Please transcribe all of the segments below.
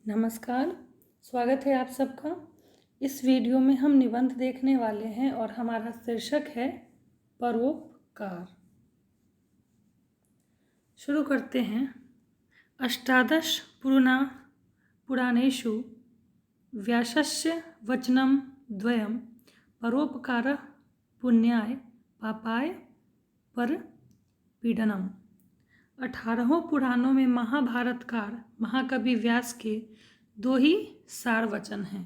नमस्कार, स्वागत है आप सबका। इस वीडियो में हम निबंध देखने वाले हैं और हमारा शीर्षक है परोपकार। शुरू करते हैं। अष्टादश पुराणेषु व्यासस्य वचनं द्वयं परोपकारः पुण्याय पापाय परपीडनम्। 18 पुराणों में महाभारतकार महाकवि व्यास के दो ही सार वचन हैं।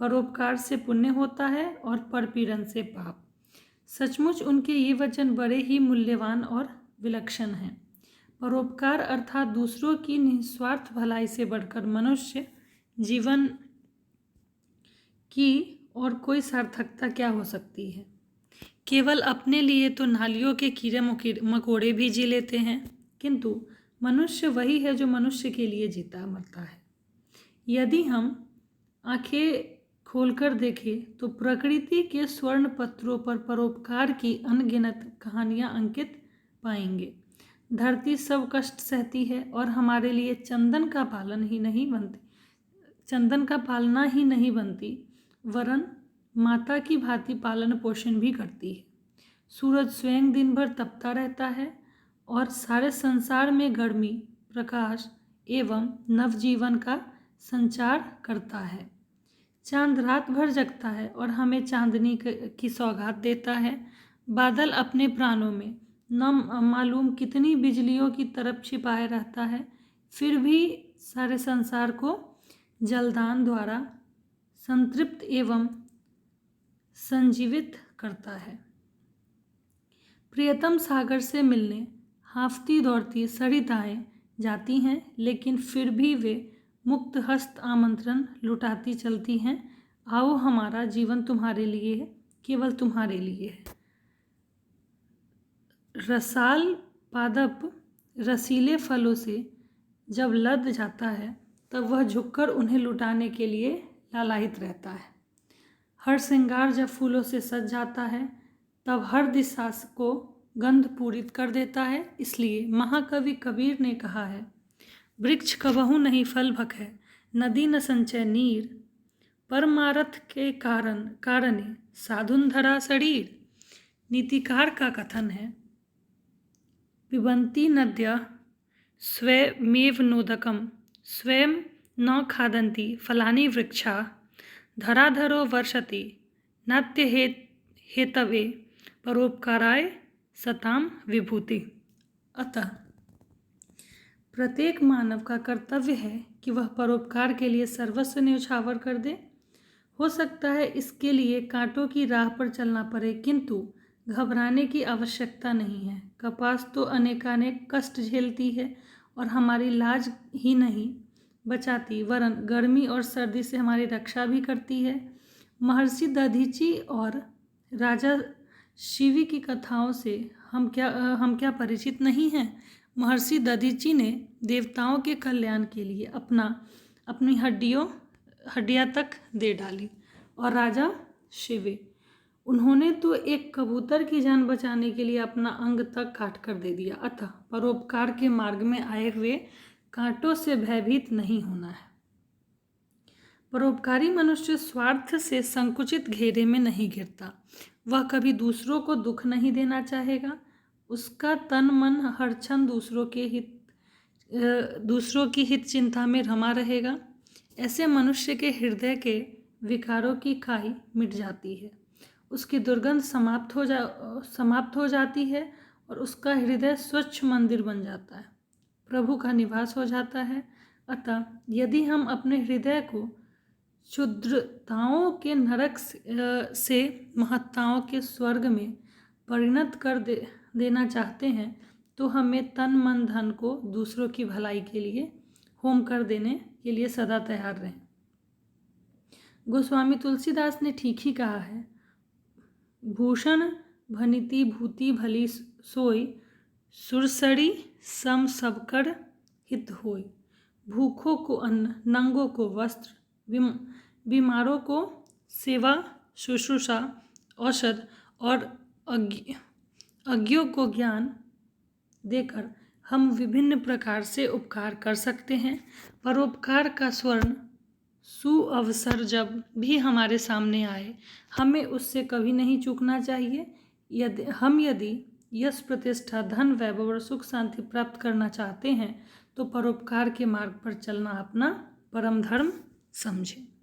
परोपकार से पुण्य होता है और परपीड़न से पाप। सचमुच उनके ये वचन बड़े ही मूल्यवान और विलक्षण हैं। परोपकार अर्थात दूसरों की निस्वार्थ भलाई से बढ़कर मनुष्य जीवन की और कोई सार्थकता क्या हो सकती है। केवल अपने लिए तो नालियों के कीड़े मकोड़े भी जी लेते हैं, किंतु मनुष्य वही है जो मनुष्य के लिए जीता मरता है। यदि हम आंखें खोलकर देखें तो प्रकृति के स्वर्ण पत्रों पर परोपकार की अनगिनत कहानियां अंकित पाएंगे। धरती सब कष्ट सहती है और हमारे लिए चंदन का पालना ही नहीं बनती, वरन माता की भांति पालन पोषण भी करती है। सूरज स्वयं दिन भर तपता रहता है और सारे संसार में गर्मी, प्रकाश एवं नवजीवन का संचार करता है। चांद रात भर जगता है और हमें चांदनी की सौगात देता है। बादल अपने प्राणों में न मालूम कितनी बिजलियों की तरफ छिपाए रहता है, फिर भी सारे संसार को जलदान द्वारा संतृप्त एवं संजीवित करता है। प्रियतम सागर से मिलने हांफती दौड़ती सरिताएं जाती हैं, लेकिन फिर भी वे मुक्त हस्त आमंत्रण लुटाती चलती हैं। आओ, हमारा जीवन तुम्हारे लिए है, केवल तुम्हारे लिए है। रसाल पादप रसीले फलों से जब लद जाता है, तब वह झुककर उन्हें लुटाने के लिए लालायित रहता है। हर श्रृंगार जब फूलों से सज जाता है, तब हर दिशा को गंध पूरित कर देता है। इसलिए महाकवि कबीर ने कहा है, वृक्ष कबहु नहीं फल भखै, नदी न संचय नीर, परमारथ के कारणे साधुन धरा शरीर। नीतिकार का कथन है, पिबन्ति नद्यः स्वयमेव नोदकं, स्वयं न खादन्ति फलानि वृक्षाः, धराधरो वर्षति नात्य हेतवे परोपकाराय सताम विभूति। अतः प्रत्येक मानव का कर्तव्य है कि वह परोपकार के लिए सर्वस्व न्यौछावर कर दे। हो सकता है इसके लिए कांटों की राह पर चलना पड़े, किंतु घबराने की आवश्यकता नहीं है। कपास तो अनेकानेक कष्ट झेलती है और हमारी लाज ही नहीं बचाती, वरन गर्मी और सर्दी से हमारी रक्षा भी करती है। महर्षि दधीची और राजा शिवी की कथाओं से हम क्या परिचित नहीं हैं। महर्षि दधीची ने देवताओं के कल्याण के लिए अपनी हड्डियां तक दे डाली, और राजा शिवे, उन्होंने तो एक कबूतर की जान बचाने के लिए अपना अंग तक काट कर दे दिया। अतः परोपकार के मार्ग में आए हुए कांटों से भयभीत नहीं होना है। परोपकारी मनुष्य स्वार्थ से संकुचित घेरे में नहीं घिरता। वह कभी दूसरों को दुख नहीं देना चाहेगा। उसका तन मन हर क्षण दूसरों की हित चिंता में रमा रहेगा। ऐसे मनुष्य के हृदय के विकारों की खाई मिट जाती है, उसकी दुर्गंध समाप्त हो जाती है और उसका हृदय स्वच्छ मंदिर बन जाता है, प्रभु का निवास हो जाता है। अतः यदि हम अपने हृदय को क्षुद्रताओं के नरक से महत्ताओं के स्वर्ग में परिणत कर देना चाहते हैं, तो हमें तन मन धन को दूसरों की भलाई के लिए होम कर देने के लिए सदा तैयार रहें। गोस्वामी तुलसीदास ने ठीक ही कहा है, भूषण भनिति भूति भली सोई, सुरसरी सम सबकर हित होय। भूखों को अन्न, नंगों को वस्त्र, बीमारों को सेवा शुश्रूषा औषध और अज्ञों को ज्ञान देकर हम विभिन्न प्रकार से उपकार कर सकते हैं। परोपकार का स्वर्ण सुअवसर जब भी हमारे सामने आए, हमें उससे कभी नहीं चूकना चाहिए। यदि यश, प्रतिष्ठा, धन, वैभव और सुख शांति प्राप्त करना चाहते हैं तो परोपकार के मार्ग पर चलना अपना परम धर्म समझें।